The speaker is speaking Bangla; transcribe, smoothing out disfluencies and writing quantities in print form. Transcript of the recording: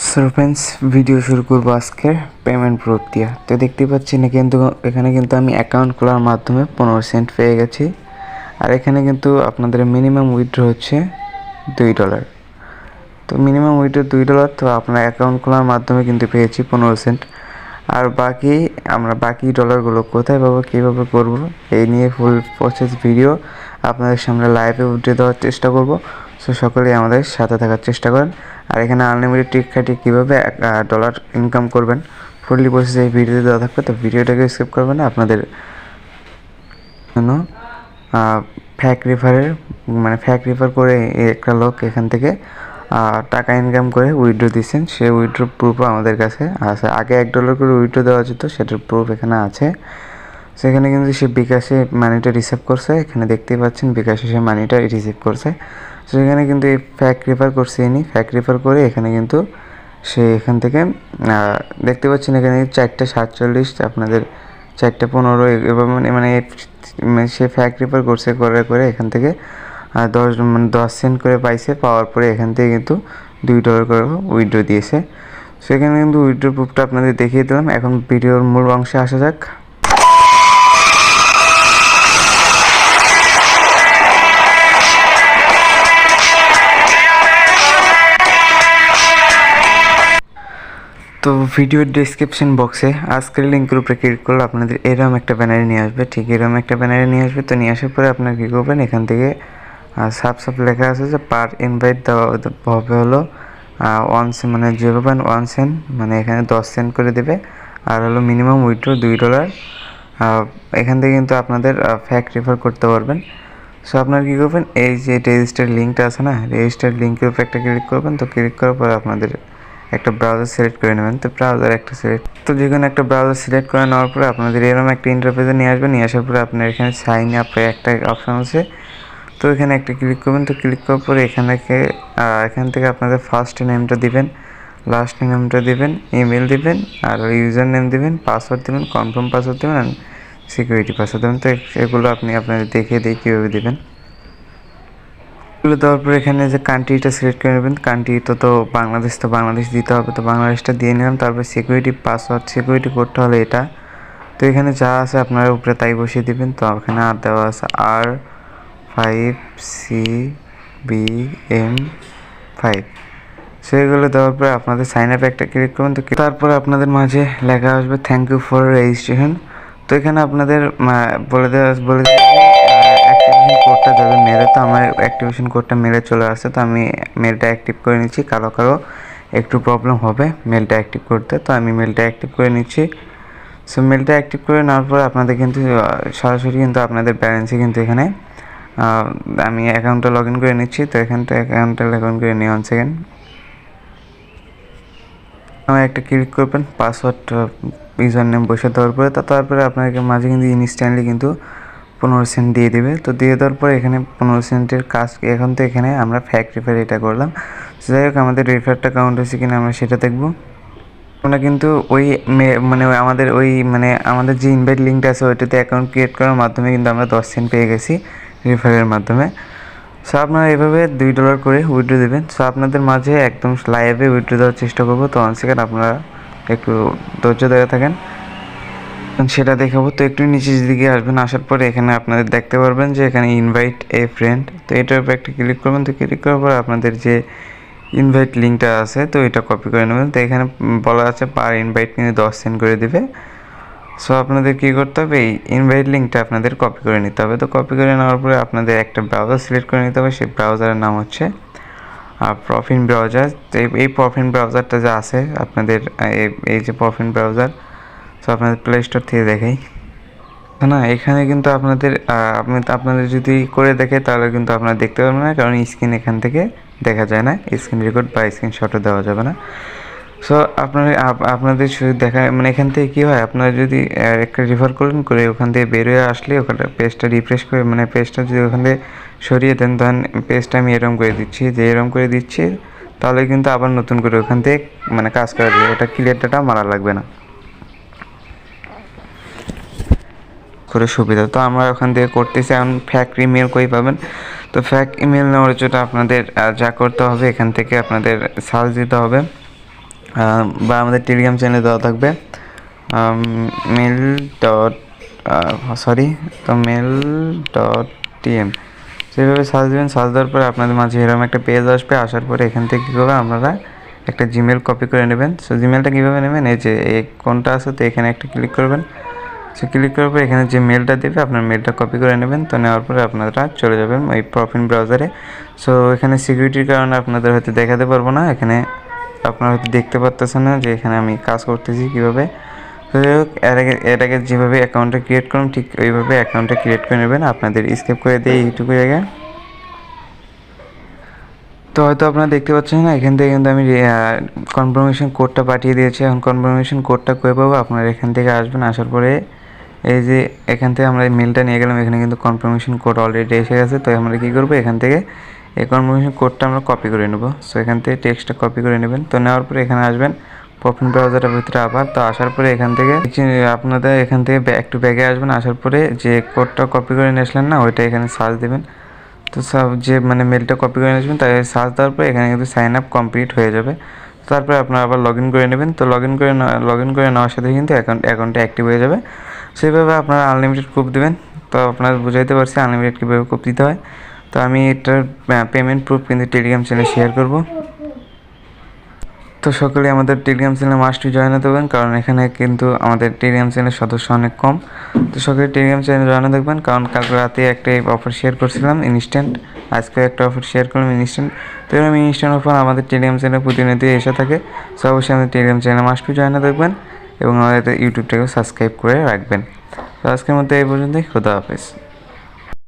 সো ফ্রেন্ডস, ভিডিও শুরু করবো আজকের পেমেন্ট প্রুফ দিয়ে। তো দেখতে পাচ্ছি না কিন্তু এখানে কিন্তু আমি অ্যাকাউন্ট খোলার মাধ্যমে 15 সেন্ট পেয়ে গেছি। আর এখানে কিন্তু আপনাদের মিনিমাম উইথড্র হচ্ছে $2। তো মিনিমাম উইথড্র $2, তো আপনার অ্যাকাউন্ট খোলার মাধ্যমে কিন্তু পেয়েছি 15 সেন্ট। আর আমরা বাকি ডলারগুলো কোথায় পাবো, কীভাবে করবো, এই নিয়ে ফুল প্রসেস ভিডিও আপনাদের সামনে লাইভে উঠে দেওয়ার চেষ্টা করব। সো সকলেই আমাদের সাথে থাকার চেষ্টা করেন। আর এখানে আনলিমিটেড ট্রিক খাটিয়ে কীভাবে ডলার ইনকাম করবেন ফুললি প্রসেস এই ভিডিওতে দেওয়া থাকবে। তো ভিডিওটাকে স্কিপ করবেন না। আপনাদের জন্য ফ্যাক রেফার করে একটা লোক এখান থেকে টাকা ইনকাম করে উইথড্র দিচ্ছেন, সে উইথড্র প্রুফও আমাদের কাছে আছে। আগে $1 করে উইথড্র দেওয়া যেত, সেটার প্রুফ এখানে আছে। সেখানে কিন্তু সে বিকাশে মানিটা রিসিভ করছে, এখানে দেখতেই পাচ্ছেন বিকাশে সে মানিটা রিসিভ করছে। সেখানে কিন্তু এই ফ্যাক রেফার করছে, ইনি ফ্যাক রেফার করে এখানে কিন্তু সে এখান থেকে দেখতে পাচ্ছেন এখানে 4:47 আপনাদের 4:15 এবার সে ফ্যাক রেফার করছে করে এখান থেকে 10 সেন্ট করে পাইছে। পাওয়ার পরে এখান থেকে কিন্তু $2 করে উইথড্র দিয়েছে। সেখানে কিন্তু উইথড্র প্রুফটা আপনাদের দেখিয়ে দিলাম। এখন ভিডিওর মূল অংশে আসা যাক। তো ভিডিওর ডিসক্রিপশন বক্সে আজকের লিঙ্কের উপরে ক্লিক করলে আপনাদের এরকম একটা ব্যানারে নিয়ে আসবে, ঠিক এরকম একটা ব্যানারে নিয়ে আসবে। তো নিয়ে আসার পরে আপনার কী করবেন, এখান থেকে সাব লেখা আছে যে পার ইনভাইট দেওয়া হবে হলো 1 সেন্ট, মানে এখানে 10 সেন্ট করে দেবে। আর হলো মিনিমাম উইথড্র $2। এখান থেকে কিন্তু আপনাদের ফ্যাক রেফার করতে পারবেন। সো আপনারা কী করবেন, এই যে রেজিস্টার লিঙ্কটা আছে না, রেজিস্টার লিঙ্কের উপরে একটা ক্লিক করবেন। তো ক্লিক করার পরে আপনাদের একটা ব্রাউজার সিলেক্ট করে নেবেন। তো ব্রাউজার একটা যে কোনো একটা ব্রাউজার সিলেক্ট করে নেওয়ার পরে আপনাদের এরকম একটা ইন্টারফেসে নিয়ে আসবেন। নিয়ে আসার পরে আপনার এখানে সাইন আপ একটা অপশান আছে, তো এখানে একটা ক্লিক করবেন। তো ক্লিক করার পরে এখান থেকে আপনাদের ফার্স্ট নেমটা দিবেন, লাস্ট নেমটা দিবেন, ইমেল দিবেন, আর ইউজার নেম দিবেন, পাসওয়ার্ড দিবেন, কনফার্ম পাসওয়ার্ড দেবেন, আর সিকিউরিটি পাসওয়ার্ড দেবেন। তো এগুলো আপনাদের দেখিয়ে দিই কীভাবে দেবেন। এগুলো দেওয়ার পরে এখানে যে কান্ট্রিটা সিলেক্ট করে নেবেন, কান্ট্রি তো বাংলাদেশ দিতে হবে। তো বাংলাদেশটা দিয়ে নিলাম। তারপর সিকিউরিটি সিকিউরিটি কোডটা হলো এটা। তো এখানে যা আছে আপনারা উপরে তাই বসিয়ে দিবেন। তো এখানে আর দেওয়া আছে R5CBM5। সেগুলো দেওয়ার পরে আপনাদের সাইন আপ একটা ক্লিক করবেন। তো তারপরে আপনাদের মাঝে লেখা আসবে থ্যাংক ইউ ফর রেজিস্ট্রেশন। তো এখানে আপনাদের বলে অ্যাক্টিভেশন কোডটা যাবে মেলে। তো আমার অ্যাক্টিভেশন কোডটা মেলে চলে আসছে। তো আমি মেলটা অ্যাক্টিভ করে নিচ্ছি। কারো একটু প্রবলেম হবে মেলটা অ্যাক্টিভ করতে, তো আমি মেলটা অ্যাক্টিভ করে নিচ্ছি। সো মেলটা অ্যাক্টিভ করে নেওয়ার পরে আপনাদের কিন্তু সরাসরি কিন্তু আপনাদের ব্যালেন্সে কিন্তু এখানে আমি অ্যাকাউন্টটা লগ ইন করে নিচ্ছি। তো অ্যাকাউন্টটা লগ ইন করে নিই 1 সেকেন্ড। আমার একটা ক্লিক করবেন, পাসওয়ার্ড ইউজার নেম বসে দেওয়ার পরে তারপরে আপনাকে মাঝে কিন্তু ইনস্ট্যান্টলি কিন্তু 15 সেন্ট দিয়ে দেবে। তো দিয়ে দেওয়ার পরে এখানে 15 সেন্টের কাজ এখন তো এখানে আমরা ফ্যাক রেফার এটা করলাম। যাই হোক, আমাদের রেফারটা কাউন্ট হয়েছে কিনা আমরা সেটা দেখব। আমরা কিন্তু আমাদের যে ইনভাইট লিঙ্কটা আছে ওইটাতে অ্যাকাউন্ট ক্রিয়েট করার মাধ্যমে কিন্তু আমরা 10 সেন্ট পেয়ে গেছি রেফারের মাধ্যমে। সো আপনারা এভাবে $2 করে উইথড্র দেবেন। সো আপনাদের মাঝে একদম লাইভে উইথড্র দেওয়ার চেষ্টা করবো। তো 1 সেকেন্ড আপনারা একটু ধৈর্য ধরে থাকেন, সেটা দেখাবো। তো একটু নিচের দিকে আসবেন, আসার পরে এখানে আপনাদের দেখতে পারবেন যে এখানে ইনভাইট এ ফ্রেন্ড। তো এটার উপর একটা ক্লিক করবেন। তো ক্লিক করার পর আপনাদের যে ইনভাইট লিঙ্কটা আছে তো এটা কপি করে নেবেন। তো এখানে বলা আছে পার ইনভাইট কিন্তু 10 সেন্ট করে দেবে। সো আপনাদের কী করতে হবে, এই ইনভাইট লিঙ্কটা আপনাদের কপি করে নিতে হবে। তো কপি করে নেওয়ার পরে আপনাদের একটা ব্রাউজার সিলেক্ট করে নিতে হবে। সেই ব্রাউজারের নাম হচ্ছে প্রফিন ব্রাউজার। তো এই প্রফিন ব্রাউজারটা যা আছে আপনাদের এই যে প্রফিন ব্রাউজার, সো আপনাদের প্লে স্টোর থেকে দেখাই না, এখানে কিন্তু আপনাদের যদি করে দেখে তাহলে কিন্তু আপনারা দেখতে পারবেন না, কারণ স্ক্রিন এখান থেকে দেখা যায় না, স্ক্রিন রেকর্ড বা স্ক্রিনশটও দেওয়া যাবে না। সো আপনাদের শুধু দেখা এখান থেকে কী হয়, আপনারা যদি একটা রেফার করে ওখান থেকে বের হয়ে আসলে ওখানে পেজটা রিফ্রেশ করে পেজটা যদি ওখান থেকে সরিয়ে দেন, তখন পেজটা আমি এরকম করে দিচ্ছি তাহলে কিন্তু আবার নতুন করে ওখান থেকে কাজ করা যাবে। ওটা ক্লিয়ার ডাটা মারা লাগবে না করে সুবিধা। তো আমরা ওখান থেকে করতেছি। এখন ফ্যাক ইমেল কই পাবেন, তো ফ্যাক ইমেল নেওয়ার জন্য আপনাদের যা করতে হবে, এখান থেকে আপনাদের সার্চ দিতে হবে বা আমাদের টেলিগ্রাম চ্যানেলে দেওয়া থাকবে mail dot mail dot TM. সেইভাবে সার্চ দেবেন, সার্চ দেওয়ার পরে আপনাদের মাঝে এরকম একটা পেজ আসবে। আসার পরে এখান থেকে কী করবেন, আপনারা একটা জিমেল কপি করে নেবেন। সো জিমেলটা কীভাবে নেবেন, এই যে এই কোনটা আছে তো এখানে একটা ক্লিক করবেন। সো ক্লিক করার পরে এখানে যে মেলটা দেবে আপনার মেলটা কপি করে নেবেন। তো নেওয়ার পরে আপনারা চলে যাবেন ওই প্রফিন ব্রাউজারে। সো এখানে সিকিউরিটির কারণে আপনাদের হয়তো দেখাতে পারবো না, এখানে আপনারা হয়তো দেখতে পারতেছেন না যে এখানে আমি কাজ করতেছি কীভাবে। তো যাই হোক, এর আগে যেভাবে অ্যাকাউন্টটা ক্রিয়েট করুন ঠিক ওইভাবে অ্যাকাউন্টটা ক্রিয়েট করে নেবেন। আপনাদের স্কেপ করে দিয়ে এইটুকু জায়গায়। তো হয়তো আপনারা দেখতে পাচ্ছেন না, এখান থেকে কিন্তু আমি কনফার্মেশন কোডটা পাঠিয়ে দিয়েছি। এখন কনফার্মেশন কোডটা কয়ে পাবো, আপনারা এখান থেকে আসবেন। আসার পরে এই যে এখান থেকে আমরা মেলটা নিয়ে গেলাম, এখানে কিন্তু কনফার্মেশন কোড অলরেডি এসে গেছে। তো আমরা কী করবো, এখান থেকে এই কনফার্মেশন কোডটা আমরা কপি করে নেব। সো এখান থেকে টেক্সটটা কপি করে নেবেন। তো নেওয়ার পরে এখানে আসবেন প্রফিন ব্রাউজারের ভিতরে আবার। তো আসার পরে এখান থেকে আপনাদের এখান থেকে একটু ব্যাগে আসবেন। আসার পরে যে কোডটা কপি করে নিয়ে আসলেন না, ওইটা এখানে সার্চ দেবেন। তো সব যে মানে মেলটা কপি করে নিয়ে আসবেন, তাই সার্চ দেওয়ার পরে এখানে কিন্তু সাইন আপ কমপ্লিট হয়ে যাবে। তারপরে আপনারা আবার লগ ইন করে নেবেন। তো লগ ইন করে নেওয়ার সাথে কিন্তু অ্যাকাউন্টটা অ্যাক্টিভ হয়ে যাবে। সেইভাবে আপনারা আনলিমিটেড কুপ দেবেন। তো আপনারা বুঝাইতে পারছি আনলিমিটেড কীভাবে কুপ দিতে হয়। তো আমি এটার পেমেন্ট প্রুফ কিন্তু টেলিগ্রাম চ্যানেলে শেয়ার করব। তো সকলে আমাদের টেলিগ্রাম চ্যানেলে মাস্ট জয়েন হতে পারবেন, কারণ এখানে কিন্তু আমাদের টেলিগ্রাম চ্যানেলের সদস্য অনেক কম। তো সকলে টেলিগ্রাম চ্যানেলে জয়েন দেখবেন, কারণ কালকে রাতে একটা অফার শেয়ার করছিলাম ইনস্ট্যান্ট, আজকে একটা অফার শেয়ার করলাম ইনস্ট্যান্ট। তো এরকম ইনস্ট্যান্ট অফার আমাদের টেলিগ্রাম চ্যানেলে প্রতিনিয়ত এসে থাকে। তো অবশ্যই আমাদের টেলিগ্রাম চ্যানেলে মাস্ট জয়েন দেখবেন এবং আমাদের ইউটিউবটাকেও সাবস্ক্রাইব করে রাখবেন। তো আজকের মধ্যে এই পর্যন্তই, খোদা হাফেজ।